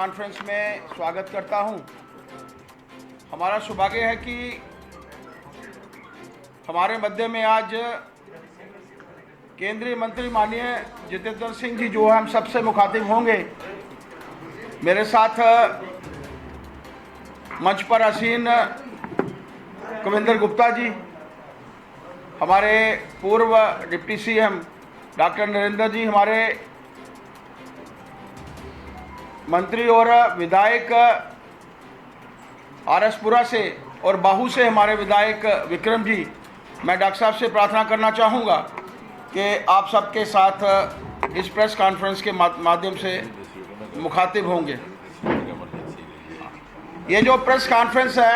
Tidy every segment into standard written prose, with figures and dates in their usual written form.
Conference में स्वागत करता हूं। हमारा सौभाग्य है कि हमारे मध्य में आज केंद्रीय मंत्री माननीय जितेंद्र सिंह जी जो हम सबसे मुखातिब होंगे, मेरे साथ मंच पर आसीन कविंदर गुप्ता जी, हमारे पूर्व डिप्टी सीएम डॉक्टर नरेंद्र जी, हमारे मंत्री और विधायक आरएसपुरा से और बाहू से हमारे विधायक विक्रम जी, मैं डॉक्टर साहब से प्रार्थना करना चाहूँगा कि आप सबके साथ इस प्रेस कॉन्फ्रेंस के माध्यम से मुखातिब होंगे। ये जो प्रेस कॉन्फ्रेंस है,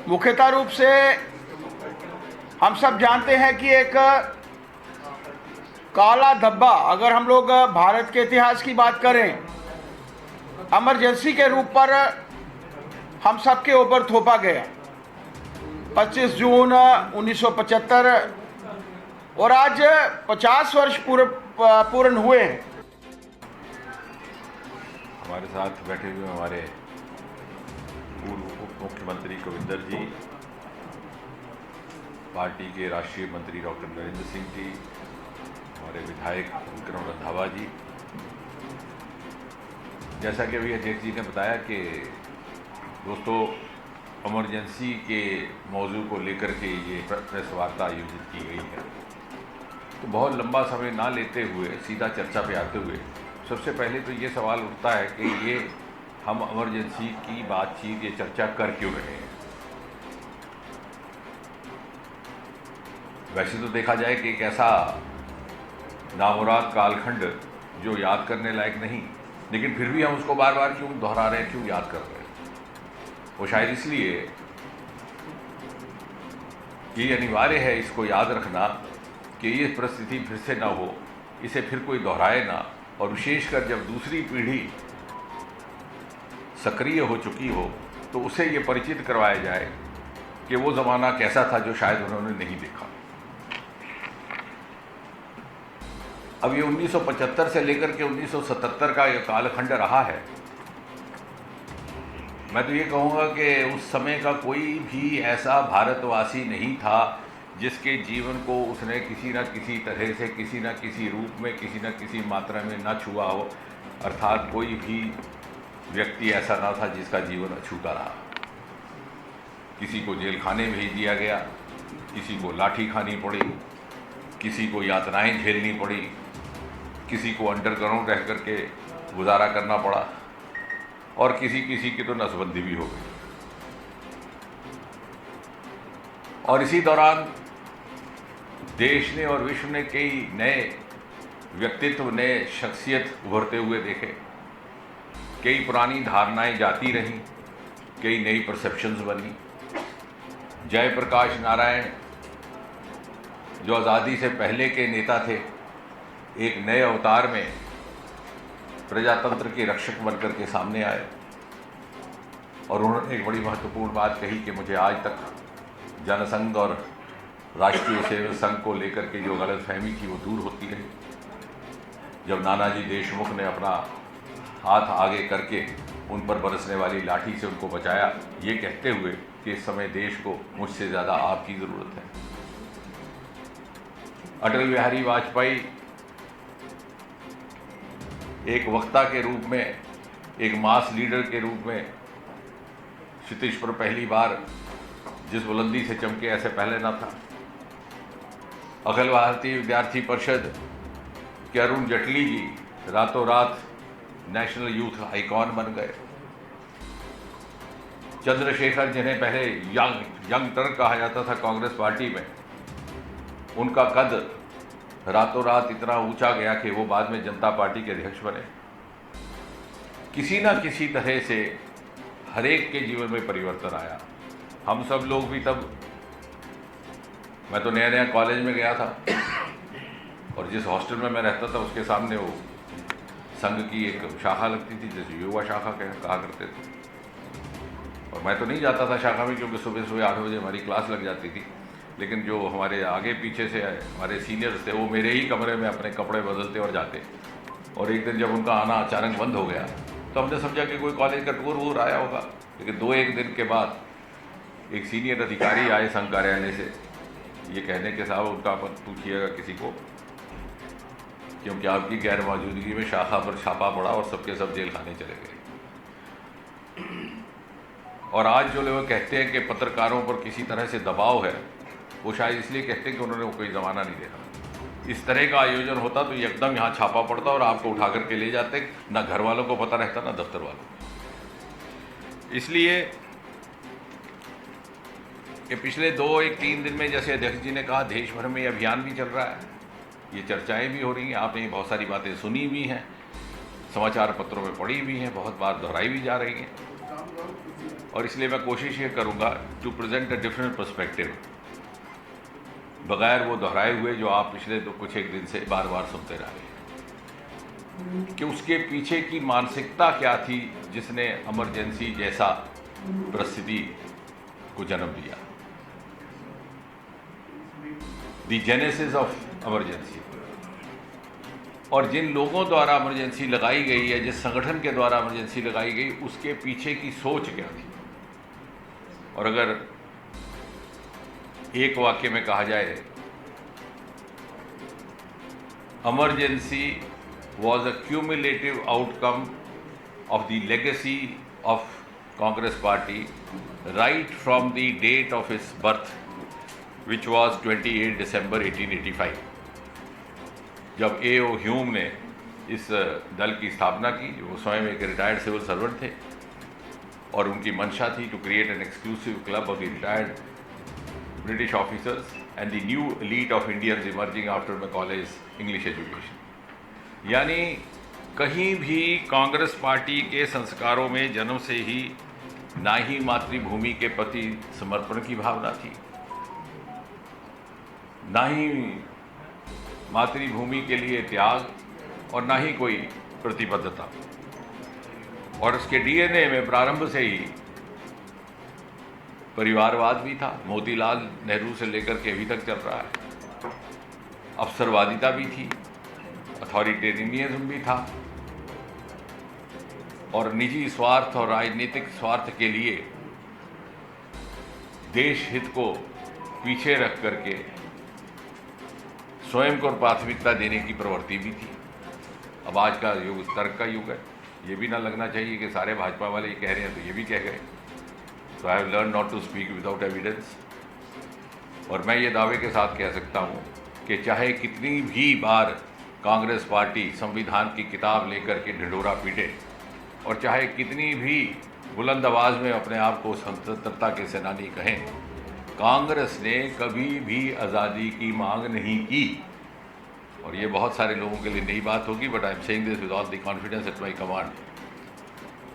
मुख्यतः रूप से हम सब जानते हैं कि एक काला धब्बा, अगर हम लोग भारत के इतिहास की बात करें, इमरजेंसी के रूप पर हम सबके ऊपर थोपा गया 25 जून 1975 और आज 50 वर्ष पूर्ण हुए हैं। हमारे साथ बैठे हुए हमारे पूर्व उप मुख्यमंत्री कविंदर जी, पार्टी के राष्ट्रीय मंत्री डॉक्टर नरेंद्र सिंह जी, हमारे विधायक विक्रम रंधावा जी। जैसा कि अभी अध्यक्ष जी ने बताया कि दोस्तों, इमरजेंसी के मौजू को लेकर के ये प्रेस वार्ता आयोजित की गई है, तो बहुत लंबा समय ना लेते हुए सीधा चर्चा पे आते हुए सबसे पहले तो ये सवाल उठता है कि ये हम इमरजेंसी की बातचीत, ये चर्चा कर क्यों रहे हैं। वैसे तो देखा जाए कि एक ऐसा नामुराद कालखंड जो याद करने लायक नहीं, लेकिन फिर भी हम उसको बार बार क्यों दोहरा रहे हैं, क्यों याद कर रहे हैं। वो शायद इसलिए ये अनिवार्य है इसको याद रखना कि ये परिस्थिति फिर से ना हो, इसे फिर कोई दोहराए ना, और विशेषकर जब दूसरी पीढ़ी सक्रिय हो चुकी हो तो उसे ये परिचित करवाया जाए कि वो ज़माना कैसा था जो शायद उन्होंने नहीं देखा। अब ये 1975 से लेकर के 1977 का ये कालखंड रहा है। मैं तो ये कहूँगा कि उस समय का कोई भी ऐसा भारतवासी नहीं था जिसके जीवन को उसने किसी न किसी तरह से, किसी न किसी रूप में, किसी न किसी मात्रा में न छुआ हो। अर्थात कोई भी व्यक्ति ऐसा ना था जिसका जीवन अछूता रहा। किसी को जेल खाने भेज दिया गया, किसी को लाठी खानी पड़ी, किसी को यातनाएं झेलनी पड़ी, किसी को अंडरग्राउंड रह करके गुजारा करना पड़ा, और किसी की तो नसबंदी भी हो गई। और इसी दौरान देश ने और विश्व ने कई नए व्यक्तित्व, नए शख्सियत उभरते हुए देखे। कई पुरानी धारणाएं जाती रहीं, कई नई परसेप्शंस बनी। जयप्रकाश नारायण जो आज़ादी से पहले के नेता थे, एक नए अवतार में प्रजातंत्र के रक्षक बनकर के सामने आए, और उन्होंने एक बड़ी महत्वपूर्ण बात कही कि मुझे आज तक जनसंघ और राष्ट्रीय सेवक संघ को लेकर के जो गलतफहमी थी वो दूर होती रही। जब नानाजी देशमुख ने अपना हाथ आगे करके उन पर बरसने वाली लाठी से उनको बचाया, ये कहते हुए कि इस समय देश को मुझसे ज़्यादा आपकी ज़रूरत है। अटल बिहारी वाजपेयी एक वक्ता के रूप में, एक मास लीडर के रूप में क्षितिज पर पहली बार जिस बुलंदी से चमके, ऐसे पहले ना था। अखिल भारतीय विद्यार्थी परिषद के अरुण जेटली जी रातों रात नेशनल यूथ आइकॉन बन गए। चंद्रशेखर, जिन्हें पहले यंग टर्क कहा जाता था कांग्रेस पार्टी में, उनका कद रातों रात इतना ऊंचा गया कि वो बाद में जनता पार्टी के अध्यक्ष बने। किसी न किसी तरह से हर एक के जीवन में परिवर्तन आया। हम सब लोग भी तब, मैं तो नया नया कॉलेज में गया था, और जिस हॉस्टल में मैं रहता था उसके सामने वो संघ की एक शाखा लगती थी, जैसे युवा शाखा कहा करते थे। और मैं तो नहीं जाता था शाखा में, क्योंकि सुबह सुबह 8 बजे हमारी क्लास लग जाती थी। लेकिन जो हमारे आगे पीछे से हमारे सीनियर्स थे, वो मेरे ही कमरे में अपने कपड़े बदलते और जाते। और एक दिन जब उनका आना अचानक बंद हो गया तो हमने समझा कि कोई कॉलेज का टूर वूर आया होगा। लेकिन 2-1 दिन के बाद एक सीनियर अधिकारी आए संघ कार्यालय से ये कहने के साहब उनका मत पूछिएगा किसी को, क्योंकि आपकी गैर मौजूदगी में शाखा पर छापा पड़ा और सबके सब जेल खाने चले गए। और आज जो लोग कहते हैं कि पत्रकारों पर किसी तरह से दबाव है, वो शायद इसलिए कहते हैं कि उन्होंने कोई ज़माना नहीं देखा। इस तरह का आयोजन होता तो एकदम यहाँ छापा पड़ता और आपको उठा करके ले जाते, ना घर वालों को पता रहता ना दफ्तर वालों को। इसलिए कि पिछले 2-3 दिन में, जैसे अध्यक्ष जी ने कहा, देश भर में ये अभियान भी चल रहा है, ये चर्चाएं भी हो रही हैं, आपने बहुत सारी बातें सुनी भी हैं, समाचार पत्रों में पढ़ी भी हैं, बहुत बार दोहराई भी जा रही हैं। और इसलिए मैं कोशिश ये करूँगा to present a different perspective, बगैर वो दोहराए हुए जो आप पिछले कुछ एक दिन से बार बार सुनते रहे, कि उसके पीछे की मानसिकता क्या थी जिसने इमरजेंसी जैसा परिस्थिति को जन्म दिया, द जेनेसिस ऑफ इमरजेंसी। और जिन लोगों द्वारा इमरजेंसी लगाई गई है, जिस संगठन के द्वारा इमरजेंसी लगाई गई, उसके पीछे की सोच क्या थी। और अगर एक वाक्य में कहा जाए, emergency was a cumulative outcome of the legacy of Congress Party right from the date of its birth, which was 28 December 1885, जब A.O. ह्यूम ने इस दल की स्थापना की। वो स्वयं एक रिटायर्ड सिविल सर्वेंट थे और उनकी मंशा थी to create an exclusive club of the retired British officers and the new elite of Indians emerging after Macaulay's English education। यानी कहीं भी कांग्रेस पार्टी के संस्कारों में जन्म से ही ना ही मातृभूमि के प्रति समर्पण की भावना थी, ना ही मातृभूमि के लिए त्याग, और ना ही कोई प्रतिबद्धता। और उसके डीएनए में प्रारंभ से ही परिवारवाद भी था, मोतीलाल नेहरू से लेकर के अभी तक चल रहा है। अवसरवादिता भी थी, अथॉरिटेरियनिज्म भी था, और निजी स्वार्थ और राजनीतिक स्वार्थ के लिए देश हित को पीछे रख करके स्वयं को प्राथमिकता देने की प्रवृत्ति भी थी। अब आज का युग तर्क का युग है, ये भी ना लगना चाहिए कि सारे भाजपा वाले ये कह रहे हैं तो ये भी कह गए। So I have learned not to speak without evidence। और मैं ये दावे के साथ कह सकता हूँ कि चाहे कितनी भी बार कांग्रेस पार्टी संविधान की किताब लेकर के ढिंढोरा पीटे, और चाहे कितनी भी बुलंद आवाज़ में अपने आप को स्वतंत्रता के सेनानी कहें, कांग्रेस ने कभी भी आज़ादी की मांग नहीं की। और ये बहुत सारे लोगों के लिए नई बात होगी, but I am saying this with all the confidence at my command.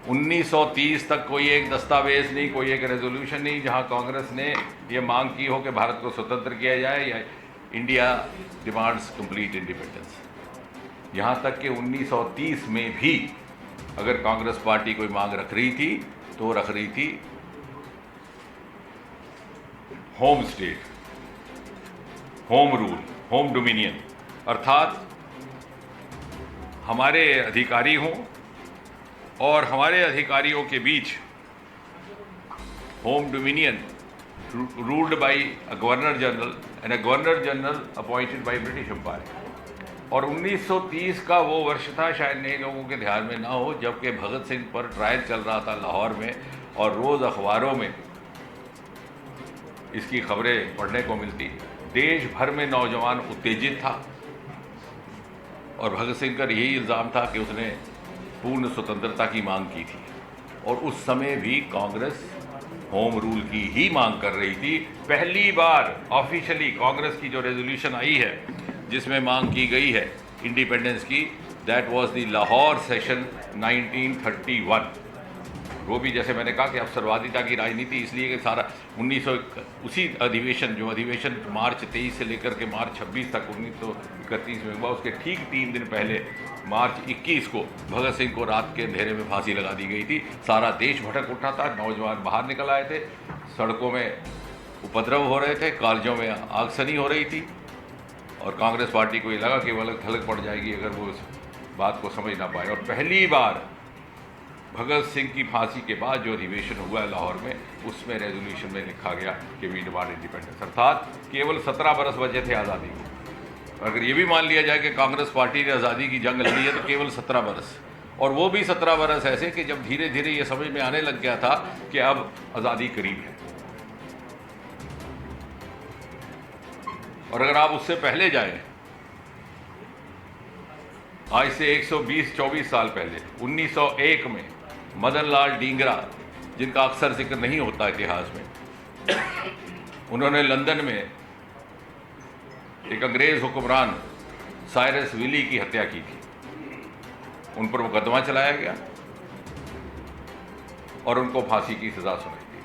1930 तक कोई एक दस्तावेज नहीं, कोई एक रेजोल्यूशन नहीं जहां कांग्रेस ने ये मांग की हो कि भारत को स्वतंत्र किया जाए या इंडिया डिमांड्स कंप्लीट इंडिपेंडेंस। यहां तक कि 1930 में भी अगर कांग्रेस पार्टी कोई मांग रख रही थी तो रख रही थी home state, home rule, home dominion, अर्थात हमारे अधिकारी हों और हमारे अधिकारियों के बीच home dominion ruled by a governor general and a governor general appointed by British empire. और 1930 का वो वर्ष था, शायद नए लोगों के ध्यान में ना हो, जबकि भगत सिंह पर ट्रायल चल रहा था लाहौर में, और रोज़ अखबारों में इसकी खबरें पढ़ने को मिलती। देश भर में नौजवान उत्तेजित था और भगत सिंह का यही इल्ज़ाम था कि उसने पूर्ण स्वतंत्रता की मांग की थी। और उस समय भी कांग्रेस होम रूल की ही मांग कर रही थी। पहली बार ऑफिशियली कांग्रेस की जो रेजोल्यूशन आई है जिसमें मांग की गई है इंडिपेंडेंस की, that was the Lahore session 1931। वो भी जैसे मैंने कहा कि अवसरवादिता की राजनीति, इसलिए कि सारा 1900 उसी अधिवेशन, जो अधिवेशन मार्च 23 से लेकर के मार्च 26 तक 1931 में हुआ, उसके ठीक 3 दिन पहले मार्च 21 को भगत सिंह को रात के अंधेरे में फांसी लगा दी गई थी। सारा देश भटक उठा था, नौजवान बाहर निकल आए थे, सड़कों में उपद्रव हो रहे थे, कॉलेजों में आगजनी हो रही थी, और कांग्रेस पार्टी को ये लगा कि वो अलग थलग पड़ जाएगी अगर वो इस बात को समझ ना पाए। और पहली बार भगत सिंह की फांसी के बाद जो अधिवेशन हुआ है लाहौर में, उसमें रेजोल्यूशन में लिखा गया कि वी डिमांड इंडिपेंडेंस, अर्थात केवल 17 बरस बचे थे आज़ादी को। अगर ये भी मान लिया जाए कि कांग्रेस पार्टी ने आज़ादी की जंग लड़ी है तो केवल 17 बरस, और वो भी 17 बरस ऐसे कि जब धीरे धीरे ये समझ में आने लग गया था कि अब आज़ादी करीब है। और अगर आप उससे पहले जाएं, आज से 120-24 साल पहले 1901 में मदन लाल डींगरा, जिनका अक्सर जिक्र नहीं होता इतिहास में, उन्होंने लंदन में एक अंग्रेज हुक्मरान साइरस विली की हत्या की थी। उन पर मुकदमा चलाया गया और उनको फांसी की सजा सुनाई गई।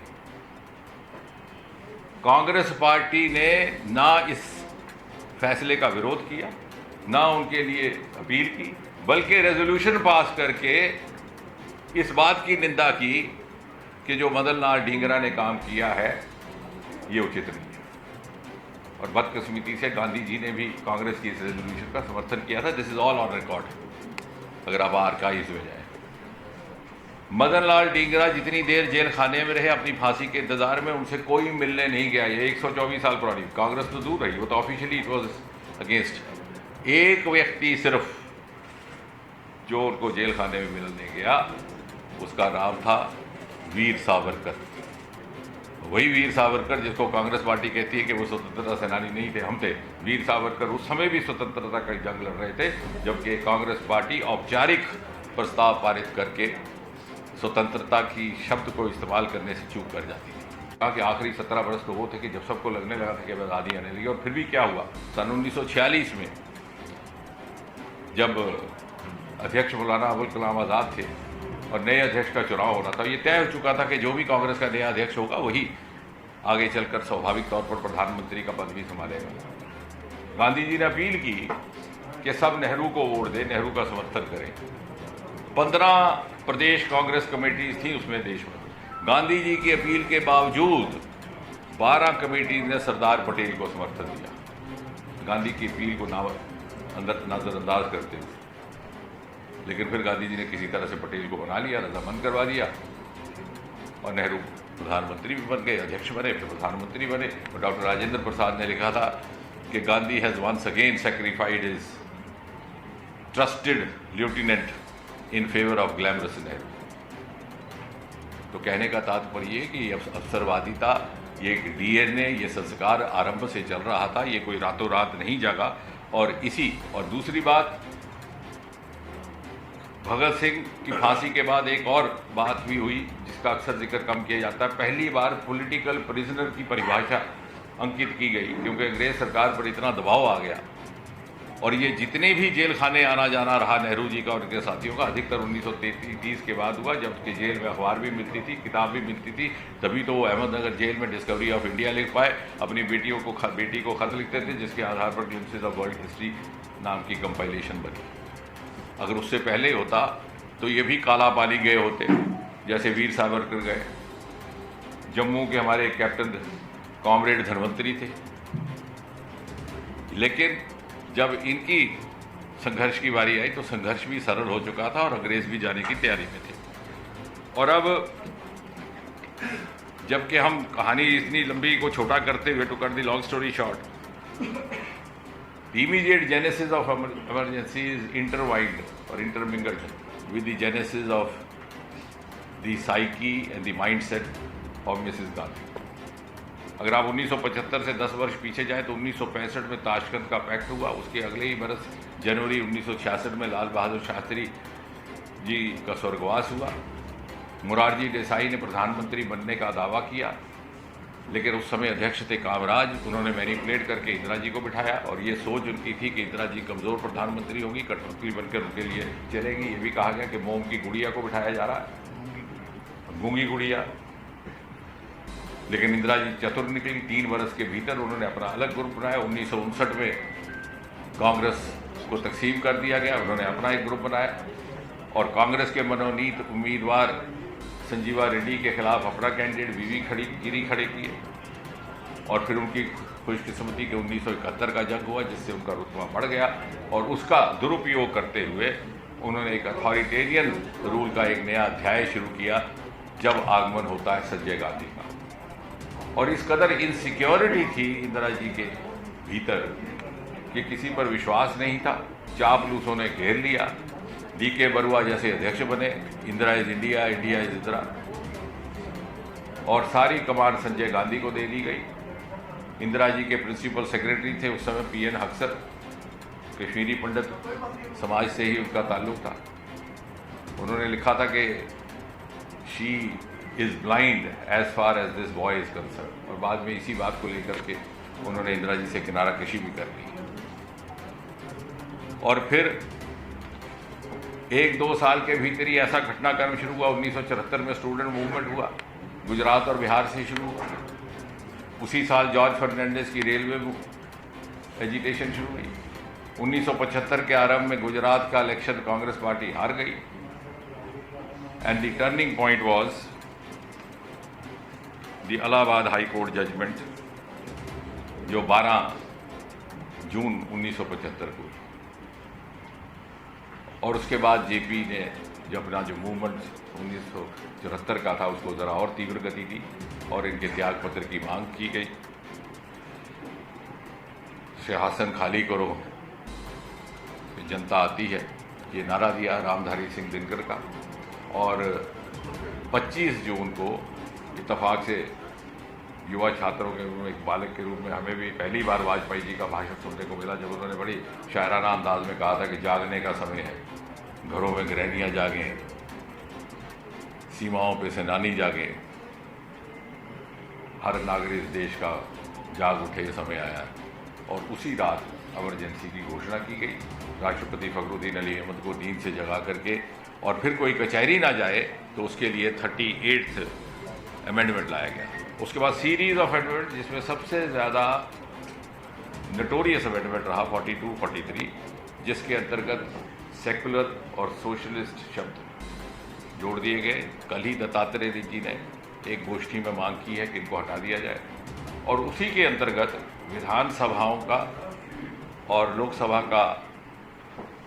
कांग्रेस पार्टी ने ना इस फैसले का विरोध किया, ना उनके लिए अपील की, बल्कि रेजोल्यूशन पास करके इस बात की निंदा की कि जो मदन लाल डींगरा ने काम किया है ये उचित नहीं है। और बदकिस्मती से गांधी जी ने भी कांग्रेस की इस रेजोल्यूशन का समर्थन किया था। This is all on record, अगर आप आर्काइव्स में जाएं। मदन लाल डींगरा जितनी देर जेल खाने में रहे अपनी फांसी के इंतजार में, उनसे कोई मिलने नहीं गया। ये 124 साल पुरानी, कांग्रेस तो दूर रही, वो तो ऑफिशियली इट वॉज अगेंस्ट। एक व्यक्ति सिर्फ जो उनको जेल खाने में मिलने गया, उसका नाम था वीर सावरकर। वही वीर सावरकर जिसको कांग्रेस पार्टी कहती है कि वो स्वतंत्रता सेनानी नहीं थे, हम थे। वीर सावरकर उस समय भी स्वतंत्रता का जंग लड़ रहे थे, जबकि कांग्रेस पार्टी औपचारिक प्रस्ताव पारित करके स्वतंत्रता की शब्द को इस्तेमाल करने से चूक कर जाती थी। कहा कि आखिरी 17 बरस तो वो थे कि जब सबको लगने लगा था कि अब आज़ादी आने लगी। और फिर भी क्या हुआ, सन 1946 में जब अध्यक्ष मौलाना अबुल कलाम आज़ाद थे और नए अध्यक्ष का चुनाव हो रहा था, ये तय हो चुका था कि जो भी कांग्रेस का नया अध्यक्ष होगा वही आगे चलकर स्वाभाविक तौर पर प्रधानमंत्री का पद भी संभालेगा। गांधी जी ने अपील की कि सब नेहरू को वोट दें, नेहरू का समर्थन करें। 15 प्रदेश कांग्रेस कमेटीज थी उसमें देश में। गांधी जी की अपील के बावजूद 12 कमेटी ने सरदार पटेल को समर्थन दिया, गांधी की अपील को नजरअंदाज करते हुए। लेकिन फिर गांधी जी ने किसी तरह से पटेल को बना लिया, रजामंद करवा दिया, और नेहरू प्रधानमंत्री भी बन गए, अध्यक्ष बने, फिर प्रधानमंत्री बने। और डॉक्टर राजेंद्र प्रसाद ने लिखा था कि Gandhi has once again sacrificed his trusted lieutenant in favour of glamorous Nehru. तो कहने का तात्पर्य ये कि अवसरवादिता, ये डीएनए, ये संस्कार आरंभ से चल रहा था, ये कोई रातों रात नहीं जागा। और दूसरी बात, भगत सिंह की फांसी के बाद एक और बात भी हुई जिसका अक्सर जिक्र कम किया जाता है। पहली बार पॉलिटिकल प्रिजनर की परिभाषा अंकित की गई, क्योंकि अंग्रेज सरकार पर इतना दबाव आ गया। और ये जितने भी जेल खाने आना जाना रहा नेहरू जी का और उनके साथियों का, अधिकतर 1933 के बाद हुआ, जबकि जेल में अखबार भी मिलती थी, किताब भी मिलती थी। तभी तो वो अहमदनगर जेल में डिस्कवरी ऑफ इंडिया लिख पाए, अपनी बेटी को खत लिखते थे, जिसके आधार पर ग्लिम्पसेस ऑफ वर्ल्ड हिस्ट्री नाम की कंपाइलेशन बनी। अगर उससे पहले होता तो ये भी काला पानी गए होते, जैसे वीर सावरकर गए। जम्मू के हमारे कैप्टन कॉमरेड धनवंतरी थे, लेकिन जब इनकी संघर्ष की बारी आई तो संघर्ष भी सरल हो चुका था और अंग्रेज भी जाने की तैयारी में थे। और अब जबकि हम कहानी इतनी लंबी को छोटा करते हुए, to cut the long story short, the immediate genesis of emergency is intertwined or intermingled with the genesis of the psyche and the mindset of Mrs. Gandhi. अगर आप 1975 से 10 वर्ष पीछे जाएं तो 1965 में ताशकंद का पैक्ट हुआ। उसके अगले ही बरस जनवरी 1966 में लाल बहादुर शास्त्री जी का स्वर्गवास हुआ। मोरारजी देसाई ने प्रधानमंत्री बनने का दावा किया, लेकिन उस समय अध्यक्ष थे कामराज। उन्होंने मैनिपुलेट करके इंदिरा जी को बिठाया, और ये सोच उनकी थी कि इंदिरा जी कमज़ोर प्रधानमंत्री होगी, कठपुतली बनकर उनके लिए चलेंगी। ये भी कहा गया कि मोम की गुड़िया को बिठाया जा रहा है, गूंगी गुड़िया। लेकिन इंदिरा जी चतुर निकली। 3 वर्ष के भीतर उन्होंने अपना अलग ग्रुप बनाया। 1959 में कांग्रेस को तकसीम कर दिया गया, उन्होंने अपना एक ग्रुप बनाया और कांग्रेस के मनोनीत उम्मीदवार संजीवा रेड्डी के खिलाफ अपना कैंडिडेट वीवी खड़े किए। और फिर उनकी खुशकिस्मती के 1971 का जंग हुआ, जिससे उनका रुतबा बढ़ गया। और उसका दुरुपयोग करते हुए उन्होंने एक अथॉरिटेरियन रूल का एक नया अध्याय शुरू किया जब आगमन होता है संजय गांधी का। और इस कदर इनसिक्योरिटी थी इंदिरा जी के भीतर कि किसी पर विश्वास नहीं था। चापलूसों ने घेर लिया। डी.के. बरुआ जैसे अध्यक्ष बने, Indira is India, India is Indira, और सारी कमान संजय गांधी को दे दी गई। इंदिरा जी के प्रिंसिपल सेक्रेटरी थे उस समय पी.एन. हक्सर, कश्मीरी पंडित समाज से ही उनका ताल्लुक था। उन्होंने लिखा था कि she is blind as far as this boy is concern, और बाद में इसी बात को लेकर के उन्होंने इंदिरा जी से किनारा कशी भी कर ली। और फिर 1-2 साल के भीतर ही ऐसा घटनाक्रम शुरू हुआ। 1974 में स्टूडेंट मूवमेंट हुआ, गुजरात और बिहार से शुरू हुआ। उसी साल जॉर्ज फर्नांडिस की रेलवे एजिटेशन शुरू हुई। 1975 के आरंभ में गुजरात का इलेक्शन कांग्रेस पार्टी हार गई। And the turning point was the Allahabad high court judgement, जो 12 जून 1975 को हुई। और उसके बाद जेपी ने जो अपना जो मूवमेंट 1974 का था उसको ज़रा और तीव्र गति दी और इनके त्याग पत्र की मांग की गई। सिंहासन खाली करो, जनता आती है, ये नारा दिया रामधारी सिंह दिनकर का। और 25 जून को इत्तेफाक से युवा छात्रों के रूप में, एक बालक के रूप में हमें भी पहली बार वाजपेयी जी का भाषण सुनने को मिला, जब उन्होंने बड़ी शायराना अंदाज में कहा था कि जागने का समय है, घरों में गृहणियाँ जागें, सीमाओं पे सेनानी जागें, हर नागरिक देश का जाग उठे, ये समय आया है। और उसी रात इमरजेंसी की घोषणा की गई। राष्ट्रपति फखरुद्दीन अली अहमद को नींद से जगा करके, और फिर कोई कचहरी ना जाए तो उसके लिए 38th अमेंडमेंट लाया गया। उसके बाद सीरीज ऑफ अमेंडमेंट, जिसमें सबसे ज़्यादा नोटोरियस अमेंडमेंट रहा 42-43, जिसके अंतर्गत सेकुलर और सोशलिस्ट शब्द जोड़ दिए गए। कल ही दत्तात्रेय जी ने एक गोष्ठी में मांग की है कि इनको हटा दिया जाए। और उसी के अंतर्गत विधानसभाओं का और लोकसभा का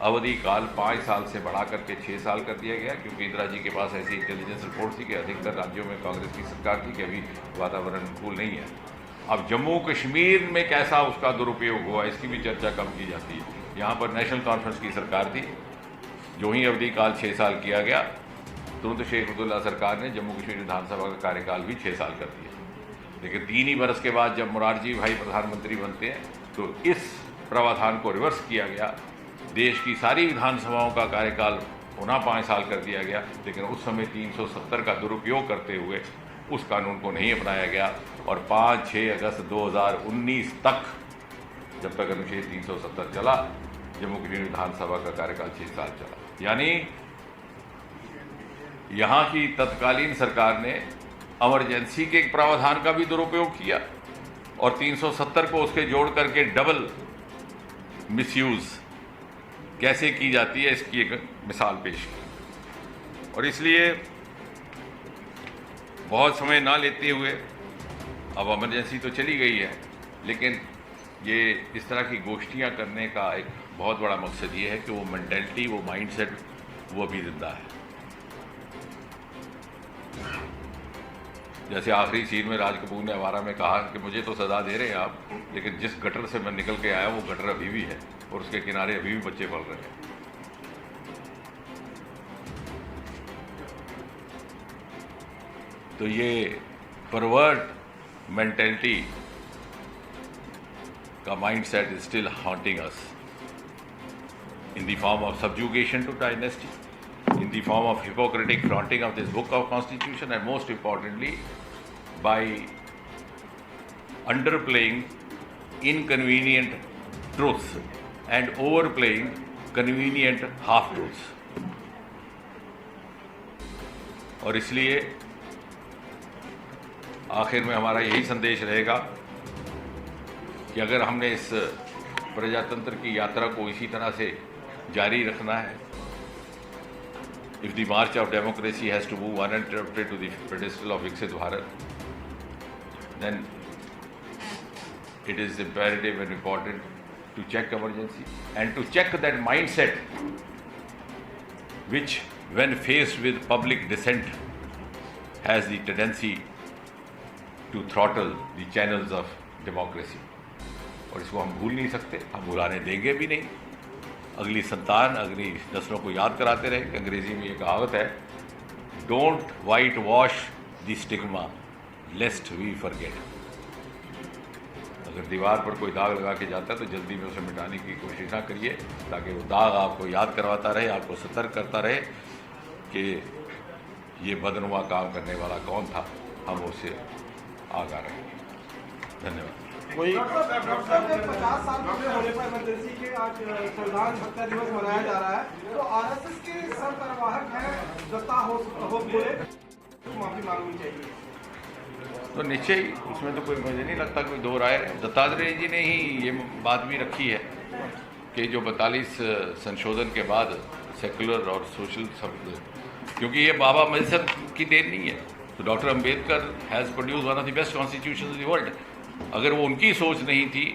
अवधि काल 5 साल से बढ़ा करके 6 साल कर दिया गया, क्योंकि इंदिरा जी के पास ऐसी इंटेलिजेंस रिपोर्ट थी कि अधिकतर राज्यों में कांग्रेस की सरकार थी कि अभी वातावरण अनुकूल नहीं है। अब जम्मू कश्मीर में कैसा उसका दुरुपयोग हुआ, इसकी भी चर्चा कम की जाती है। यहाँ पर नेशनल कॉन्फ्रेंस की सरकार थी, जो ही अवधि काल 6 साल किया गया, तुरंत शेख अब्दुल्ला सरकार ने जम्मू कश्मीर विधानसभा का कार्यकाल भी 6 साल कर दिया। लेकिन 3 ही बरस के बाद जब मोरारजी भाई प्रधानमंत्री बनते हैं तो इस प्रावधान को रिवर्स किया गया। देश की सारी विधानसभाओं का कार्यकाल पुनः 5 साल कर दिया गया, लेकिन उस समय 370 का दुरुपयोग करते हुए उस कानून को नहीं अपनाया गया। और 5-6 अगस्त 2019 तक, जब तक अनुच्छेद 370 चला, जम्मू कश्मीर विधानसभा का कार्यकाल 6 साल चला। यानी यहाँ की तत्कालीन सरकार ने इमरजेंसी के प्रावधान का भी दुरुपयोग किया और 370 को उसके जोड़ करके डबल मिसयूज कैसे की जाती है, इसकी एक मिसाल पेश की। और इसलिए बहुत समय ना लेते हुए, अब इमरजेंसी तो चली गई है, लेकिन ये इस तरह की गोष्ठियाँ करने का एक बहुत बड़ा मकसद ये है कि वो मेंटेलिटी, वो माइंडसेट, वो भी जिंदा है। जैसे आखिरी सीन में राज कपूर ने आवारा में कहा कि मुझे तो सजा दे रहे हैं आप, लेकिन जिस गटर से मैं निकल के आया वो गटर अभी भी है और उसके किनारे अभी भी बच्चे पल रहे हैं। तो ये परवर्ट मेंटेलिटी का mindset is still haunting us in the form of subjugation to dynasty, in the form of hypocritic flaunting of this book of constitution, and most importantly by underplaying inconvenient truths and overplaying convenient half truths. और इसलिए आखिर में हमारा यही संदेश रहेगा कि अगर हमने इस प्रजातंत्र की यात्रा को इसी तरह से जारी रखना है, if the march of democracy has to move uninterrupted to the pedestal of Viksit Bharat, then it is imperative and important to check emergency and to check that mindset which, when faced with public dissent, has the tendency to throttle the channels of democracy. और इसको हम भूल नहीं सकते, हम भुलाने देंगे भी नहीं। अगली संतान, अगली नस्लों को याद कराते रहे कि अंग्रेजी में ये कहावत है, don't white wash the stigma lest we forget. अगर दीवार पर कोई दाग लगा के जाता है तो जल्दी में उसे मिटाने की कोशिश ना करिए, ताकि वो दाग आपको याद करवाता रहे, आपको सतर्क करता रहे कि ये बदनुमा काम करने वाला कौन था, हम उससे आगाह रहेंगे। धन्यवाद। डॉक्टर साहब 50 साल पूरे होने पर इमरजेंसी के आज संविधान हत्या दिवस मनाया जा रहा है, तो आरएसएस के सरपरवाहक हैं दत्ता हो बोले तो माफी मांगनी चाहिए। तो निश्चय ही उसमें तो कोई, मुझे नहीं लगता कोई दो राय है। दत्तात्रेय जी ने ही ये बात भी रखी है कि जो 42 संशोधन के बाद सेकुलर और सोशल शब्द, क्योंकि ये बाबा मजहब की देन नहीं है, तो doctor Ambedkar has produce one of the best constitution in the world. अगर वो उनकी सोच नहीं थी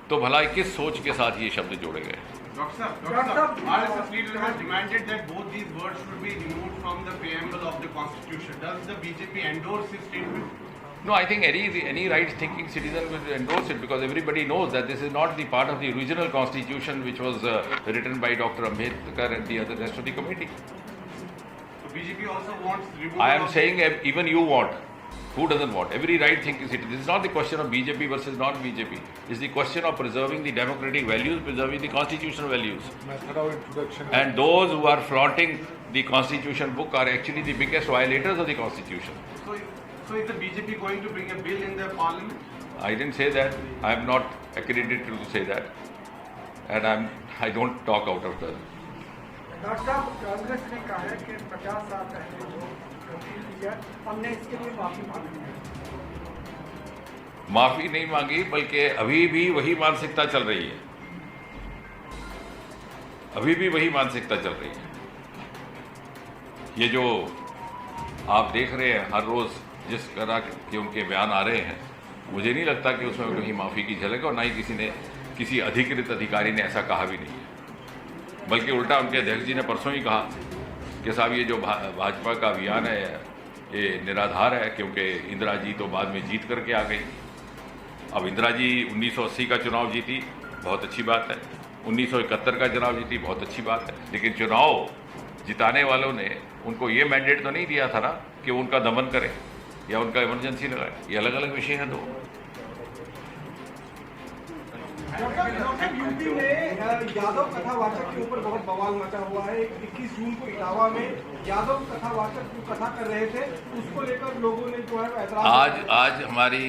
तो भला किस सोच के साथ ये शब्द जोड़े गए? Doctor Saab, RSS leader has demanded that both these words should be removed from the preamble of the Constitution. Does the BJP endorse his statement? No, I think any right-thinking citizen will endorse it, because everybody knows that this is not the part of the original Constitution which was written by Dr. Ambedkar and the rest of the committee. So BJP also wants removal. I am saying even you want. Who doesn't want? Every right-thinking citizen. This is not the question of BJP versus non-BJP. It's the question of preserving the democratic values, preserving the constitutional values. Method of introduction. And those who are flaunting the constitution book are actually the biggest violators of the constitution. So is the BJP going to bring a bill in the parliament? I didn't say that. I am not accredited to say that. And I don't talk out of turn. Doctor साहब, कांग्रेस ने कहा है कि 50 साल पहले जो गलती की है, हमने इसके लिए माफी मांगी है। माफी नहीं मांगी, बल्कि अभी भी वही मानसिकता चल रही है। अभी भी वही मानसिकता चल रही है। ये जो आप देख रहे हैं हर रोज जिस तरह के उनके बयान आ रहे हैं, मुझे नहीं लगता कि उसमें कहीं माफी की झलक है, और ना ही किसी अधिकृत अधिकारी ने ऐसा कहा भी नहीं है। बल्कि उल्टा उनके अध्यक्ष जी ने परसों ही कहा कि साहब ये जो भाजपा का अभियान है ये निराधार है, क्योंकि इंदिरा जी तो बाद में जीत करके आ गई। अब इंदिरा जी 1980 का चुनाव जीती, बहुत अच्छी बात है। 1971 का चुनाव जीती, बहुत अच्छी बात है। लेकिन चुनाव जिताने वालों ने उनको ये मैंडेट तो नहीं दिया था ना कि वो उनका दमन करें या उनका इमरजेंसी लगाए। ये अलग अलग विषय हैं दो। डॉक्टर यूपी में यादव कथावाचक के ऊपर बहुत बवाल मचा हुआ है। 21 जून को इटावा में यादव कथावाचक जो कथा कर रहे थे, उसको लेकर लोगों ने जो है ऐतराज। आज हमारी